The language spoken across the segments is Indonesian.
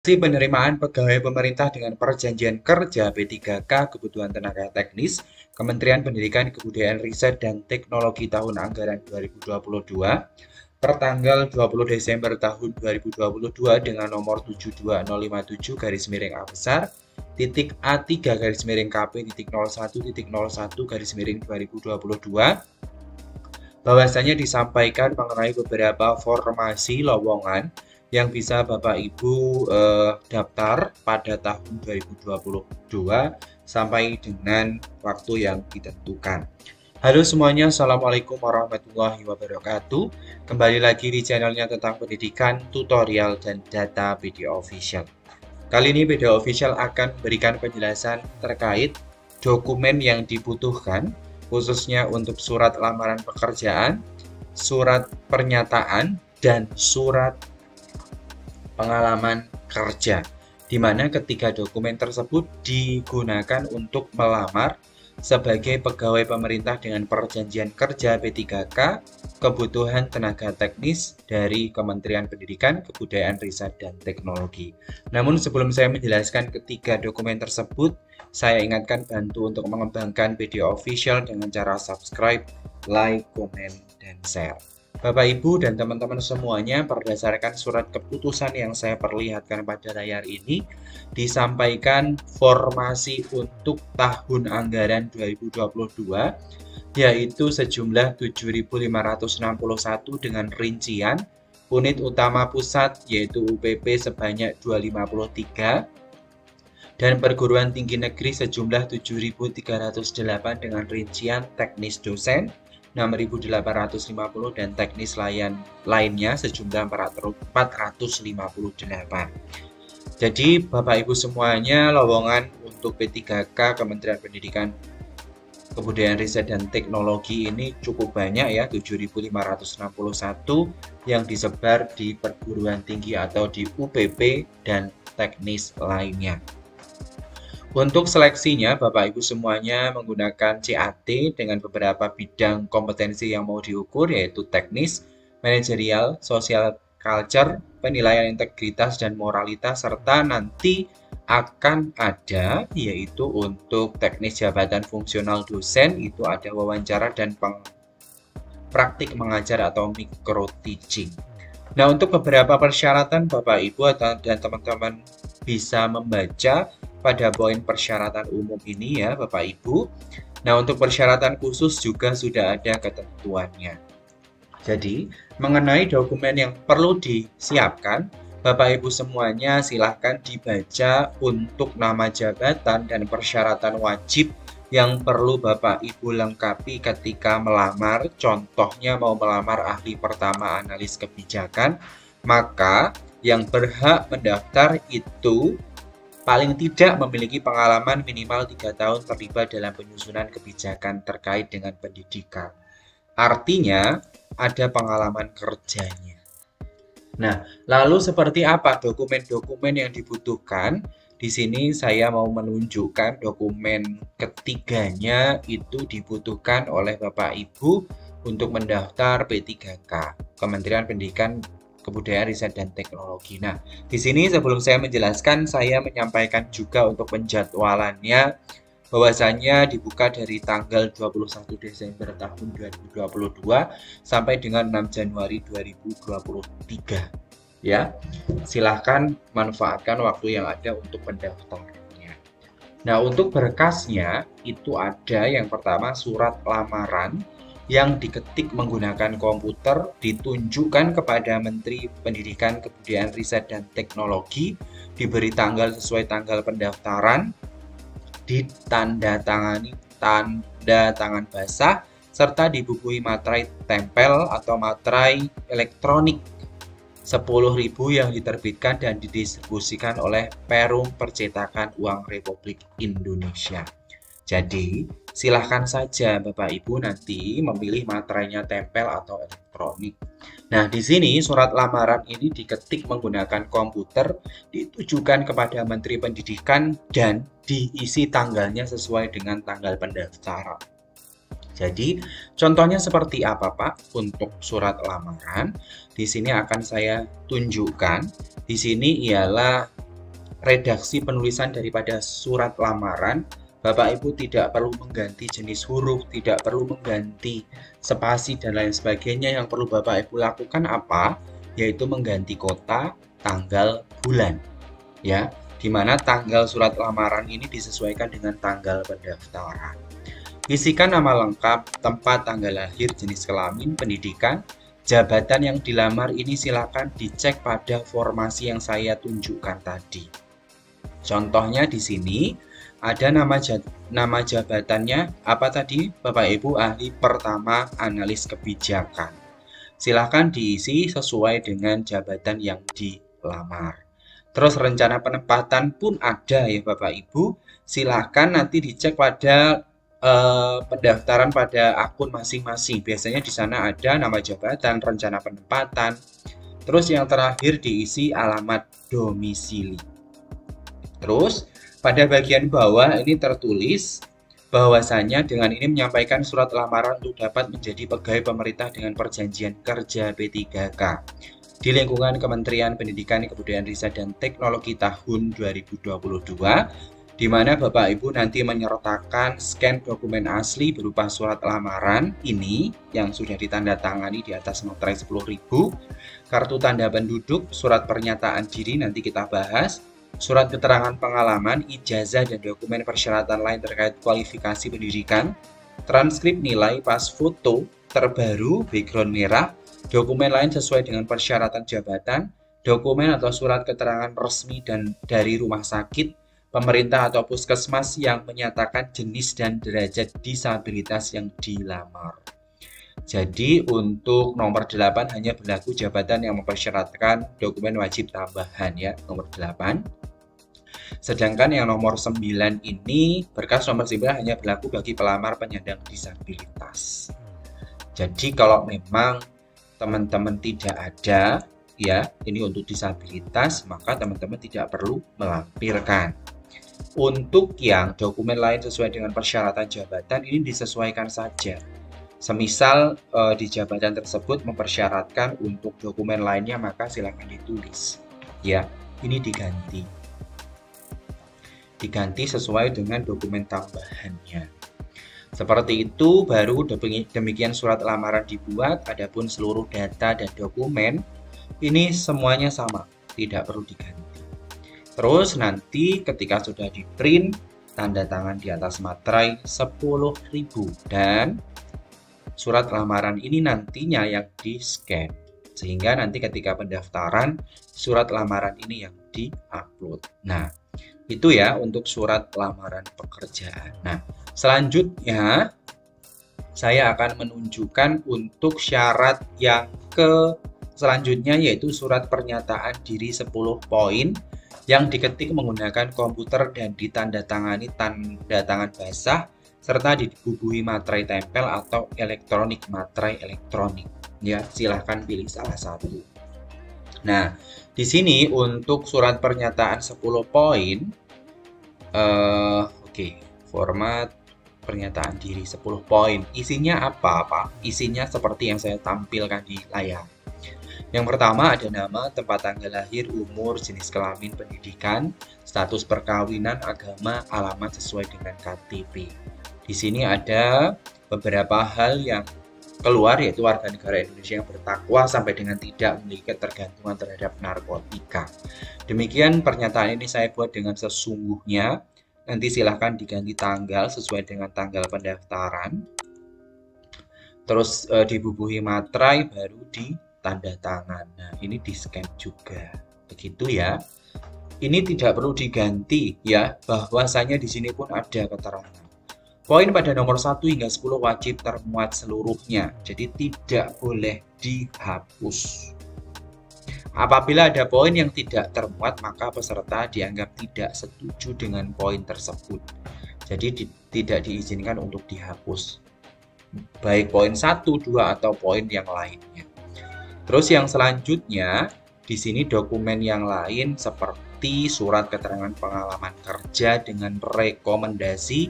Penerimaan pegawai pemerintah dengan perjanjian kerja P3K kebutuhan tenaga teknis, Kementerian Pendidikan, Kebudayaan, Riset, dan Teknologi tahun anggaran 2022 pertanggal 20 Desember tahun 2022 dengan nomor 72057 garis miring A besar titik A3 garis miring KP titik 01 garis miring 2022 bahwasanya disampaikan mengenai beberapa formasi lowongan yang bisa Bapak Ibu daftar pada tahun 2022 sampai dengan waktu yang ditentukan. Halo semuanya, Assalamualaikum warahmatullahi wabarakatuh. Kembali lagi di channelnya tentang pendidikan, tutorial, dan data BD Official. Kali ini BD Official akan memberikan penjelasan terkait dokumen yang dibutuhkan, khususnya untuk surat lamaran pekerjaan, surat pernyataan, dan surat pengalaman kerja, di mana ketiga dokumen tersebut digunakan untuk melamar sebagai pegawai pemerintah dengan perjanjian kerja P3K kebutuhan tenaga teknis dari Kementerian Pendidikan, Kebudayaan, Riset, dan Teknologi. Namun sebelum saya menjelaskan ketiga dokumen tersebut, saya ingatkan bantu untuk mengembangkan video official dengan cara subscribe, like, komen, dan share. Bapak, Ibu, dan teman-teman semuanya, berdasarkan surat keputusan yang saya perlihatkan pada layar ini, disampaikan formasi untuk tahun anggaran 2022, yaitu sejumlah 7.561 dengan rincian unit utama pusat, yaitu UPP sebanyak 253, dan perguruan tinggi negeri sejumlah 7.308 dengan rincian teknis dosen 6.850 dan teknis lainnya sejumlah 458. Jadi Bapak Ibu semuanya, lowongan untuk P3K Kementerian Pendidikan, Kebudayaan, Riset, dan Teknologi ini cukup banyak ya, 7.561 yang disebar di perguruan tinggi atau di UPP dan teknis lainnya. Untuk seleksinya, Bapak Ibu semuanya menggunakan CAT dengan beberapa bidang kompetensi yang mau diukur, yaitu teknis, manajerial, social culture, penilaian integritas dan moralitas, serta nanti akan ada yaitu untuk teknis jabatan fungsional dosen, itu ada wawancara dan praktik mengajar atau micro teaching. Nah, untuk beberapa persyaratan Bapak Ibu dan teman-teman bisa membaca pada poin persyaratan umum ini ya Bapak Ibu. Nah, untuk persyaratan khusus juga sudah ada ketentuannya. Jadi, mengenai dokumen yang perlu disiapkan, Bapak Ibu semuanya silahkan dibaca untuk nama jabatan dan persyaratan wajib yang perlu Bapak Ibu lengkapi ketika melamar. Contohnya mau melamar ahli pertama analis kebijakan, maka yang berhak mendaftar itu paling tidak memiliki pengalaman minimal 3 tahun terlibat dalam penyusunan kebijakan terkait dengan pendidikan. Artinya, ada pengalaman kerjanya. Nah, lalu seperti apa dokumen-dokumen yang dibutuhkan? Di sini saya mau menunjukkan dokumen ketiganya itu dibutuhkan oleh Bapak Ibu untuk mendaftar P3K, Kementerian Pendidikan, Kebudayaan, Riset, dan Teknologi. Nah, di sini sebelum saya menjelaskan, saya menyampaikan juga untuk penjadwalannya, bahwasanya dibuka dari tanggal 21 Desember tahun 2022 sampai dengan 6 Januari 2023. Ya, silahkan manfaatkan waktu yang ada untuk pendaftarannya. Nah, untuk berkasnya itu ada yang pertama surat lamaran yang diketik menggunakan komputer, ditunjukkan kepada Menteri Pendidikan, Kebudayaan, Riset, dan Teknologi, diberi tanggal sesuai tanggal pendaftaran, ditandatangani tanda tangan basah, serta dibubuhi materai tempel atau materai elektronik 10.000 yang diterbitkan dan didistribusikan oleh Perum Percetakan Uang Republik Indonesia. Jadi, silahkan saja Bapak Ibu nanti memilih materainya tempel atau elektronik. Nah, di sini surat lamaran ini diketik menggunakan komputer, ditujukan kepada Menteri Pendidikan dan diisi tanggalnya sesuai dengan tanggal pendaftaran. Jadi, contohnya seperti apa, Pak? Untuk surat lamaran, di sini akan saya tunjukkan. Di sini ialah redaksi penulisan daripada surat lamaran, Bapak Ibu tidak perlu mengganti jenis huruf, tidak perlu mengganti spasi dan lain sebagainya. Yang perlu Bapak Ibu lakukan apa? Yaitu mengganti kota, tanggal, bulan. Ya, di mana tanggal surat lamaran ini disesuaikan dengan tanggal pendaftaran. Isikan nama lengkap, tempat, tanggal lahir, jenis kelamin, pendidikan, jabatan yang dilamar ini silakan dicek pada formasi yang saya tunjukkan tadi. Contohnya di sini ada nama jabatannya apa tadi Bapak Ibu? Ahli pertama analis kebijakan. Silakan diisi sesuai dengan jabatan yang dilamar. Terus rencana penempatan pun ada ya Bapak Ibu. Silakan nanti dicek pada pendaftaran pada akun masing-masing. Biasanya di sana ada nama jabatan, rencana penempatan. Terus yang terakhir diisi alamat domisili. Terus pada bagian bawah ini tertulis bahwasanya dengan ini menyampaikan surat lamaran untuk dapat menjadi pegawai pemerintah dengan perjanjian kerja P3K di lingkungan Kementerian Pendidikan, Kebudayaan, Riset, dan Teknologi tahun 2022. Di mana Bapak Ibu nanti menyertakan scan dokumen asli berupa surat lamaran ini yang sudah ditandatangani di atas materai 10.000, kartu tanda penduduk, surat pernyataan diri nanti kita bahas, surat keterangan pengalaman, ijazah dan dokumen persyaratan lain terkait kualifikasi pendidikan, transkrip nilai pas foto terbaru background merah, dokumen lain sesuai dengan persyaratan jabatan, dokumen atau surat keterangan resmi dan dari rumah sakit, pemerintah atau puskesmas yang menyatakan jenis dan derajat disabilitas yang dilamar. Jadi untuk nomor 8 hanya berlaku jabatan yang mempersyaratkan dokumen wajib tambahan ya, nomor 8. Sedangkan yang nomor 9 ini, berkas nomor 9 hanya berlaku bagi pelamar penyandang disabilitas. Jadi kalau memang teman-teman tidak ada ya, ini untuk disabilitas, maka teman-teman tidak perlu melampirkan. Untuk yang dokumen lain sesuai dengan persyaratan jabatan ini disesuaikan saja. Semisal di jabatan tersebut mempersyaratkan untuk dokumen lainnya, maka silakan ditulis. Ya, ini diganti. Diganti sesuai dengan dokumen tambahannya. Seperti itu baru demikian surat lamaran dibuat. Adapun seluruh data dan dokumen ini semuanya sama, tidak perlu diganti. Terus nanti ketika sudah di print, tanda tangan di atas materai 10.000 dan surat lamaran ini nantinya yang di scan. Sehingga nanti ketika pendaftaran, surat lamaran ini yang di-upload. Nah, itu ya untuk surat lamaran pekerjaan. Nah, selanjutnya saya akan menunjukkan untuk syarat yang selanjutnya yaitu surat pernyataan diri 10 poin yang diketik menggunakan komputer dan ditandatangani tanda tangan basah serta dibubuhi materai tempel atau elektronik materai elektronik. Ya, silahkan pilih salah satu. Nah, di sini untuk surat pernyataan 10 poin, format pernyataan diri 10 poin. Isinya apa, Pak? Isinya seperti yang saya tampilkan di layar. Yang pertama ada nama, tempat tanggal lahir, umur, jenis kelamin, pendidikan, status perkawinan, agama, alamat sesuai dengan KTP. Di sini ada beberapa hal yang keluar yaitu warga negara Indonesia yang bertakwa sampai dengan tidak memiliki ketergantungan terhadap narkotika. Demikian pernyataan ini saya buat dengan sesungguhnya. Nanti silahkan diganti tanggal sesuai dengan tanggal pendaftaran. Terus dibubuhi materai baru di tanda tangan. Nah, ini di scan juga. Begitu ya. Ini tidak perlu diganti ya, bahwasanya di sini pun ada keterangan. Poin pada nomor 1 hingga 10 wajib termuat seluruhnya. Jadi tidak boleh dihapus. Apabila ada poin yang tidak termuat, maka peserta dianggap tidak setuju dengan poin tersebut. Jadi tidak diizinkan untuk dihapus. Baik poin 1, 2 atau poin yang lainnya. Terus yang selanjutnya, di sini dokumen yang lain seperti surat keterangan pengalaman kerja dengan rekomendasi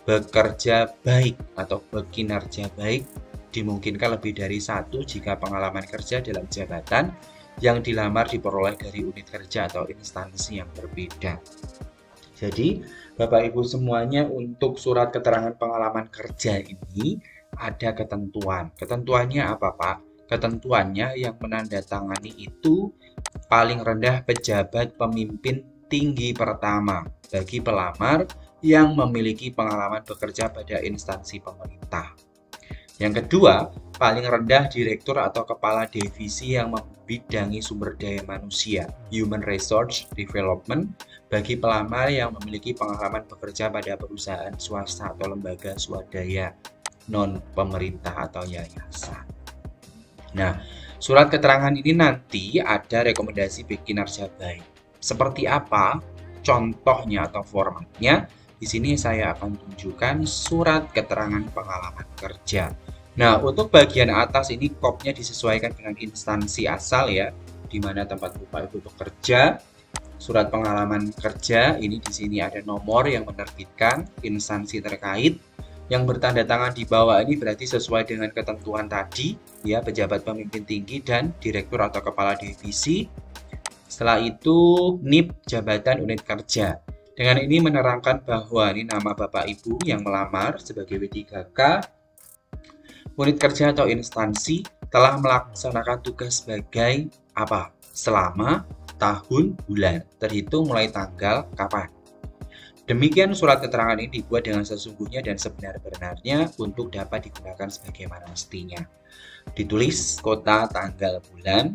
bekerja baik atau berkinerja baik, dimungkinkan lebih dari 1 jika pengalaman kerja dalam jabatan yang dilamar diperoleh dari unit kerja atau instansi yang berbeda. Jadi, Bapak Ibu semuanya, untuk surat keterangan pengalaman kerja ini ada ketentuan. Ketentuannya apa, Pak? Ketentuannya yang menandatangani itu paling rendah pejabat pemimpin tinggi pertama bagi pelamar yang memiliki pengalaman bekerja pada instansi pemerintah. Yang kedua, paling rendah direktur atau kepala divisi yang membidangi sumber daya manusia, Human Resource Development, bagi pelamar yang memiliki pengalaman bekerja pada perusahaan swasta atau lembaga swadaya non-pemerintah atau yayasan. Nah, surat keterangan ini nanti ada rekomendasi kinerja baik. Seperti apa contohnya atau formatnya? Di sini saya akan tunjukkan surat keterangan pengalaman kerja. Nah, untuk bagian atas ini kopnya disesuaikan dengan instansi asal ya, di mana tempat Bapak Ibu bekerja. Surat pengalaman kerja ini di sini ada nomor yang menerbitkan, instansi terkait. Yang bertanda tangan di bawah ini berarti sesuai dengan ketentuan tadi, ya, pejabat pemimpin tinggi dan direktur atau kepala divisi. Setelah itu NIP jabatan unit kerja. Dengan ini menerangkan bahwa ini nama Bapak Ibu yang melamar sebagai W3K, unit kerja atau instansi telah melaksanakan tugas sebagai apa? Selama tahun bulan, terhitung mulai tanggal kapan. Demikian surat keterangan ini dibuat dengan sesungguhnya dan sebenar-benarnya untuk dapat digunakan sebagaimana mestinya. Ditulis kota, tanggal, bulan,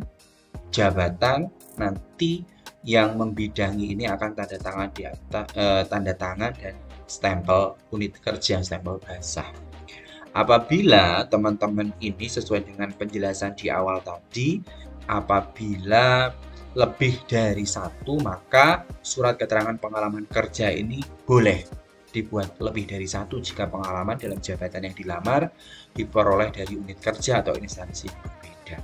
jabatan, nanti yang membidangi ini akan tanda tangan di atas, tanda tangan dan stempel unit kerja, stempel basah. Apabila teman-teman ini sesuai dengan penjelasan di awal tadi, apabila lebih dari satu, maka surat keterangan pengalaman kerja ini boleh dibuat lebih dari satu jika pengalaman dalam jabatan yang dilamar diperoleh dari unit kerja atau instansi yang berbeda.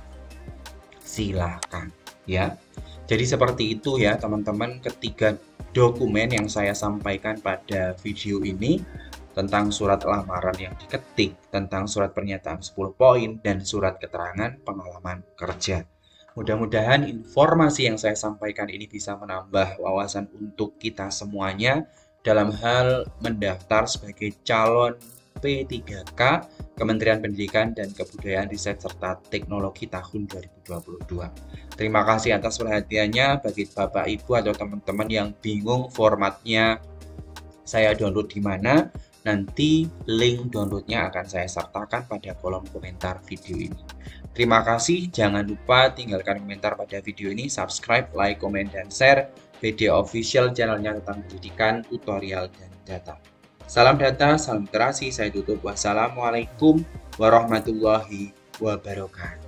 Silakan ya. Jadi seperti itu ya teman-teman, ketiga dokumen yang saya sampaikan pada video ini tentang surat lamaran yang diketik, tentang surat pernyataan 10 poin, dan surat keterangan pengalaman kerja. Mudah-mudahan informasi yang saya sampaikan ini bisa menambah wawasan untuk kita semuanya dalam hal mendaftar sebagai calon P3K Kementerian Pendidikan dan Kebudayaan Riset serta Teknologi tahun 2022. Terima kasih atas perhatiannya. Bagi Bapak Ibu atau teman-teman yang bingung formatnya saya download di mana, nanti link downloadnya akan saya sertakan pada kolom komentar video ini. Terima kasih, jangan lupa tinggalkan komentar pada video ini, subscribe, like, komen, dan share BD Official channelnya tentang pendidikan, tutorial, dan data. Salam data, salam literasi, saya tutup. Wassalamualaikum warahmatullahi wabarakatuh.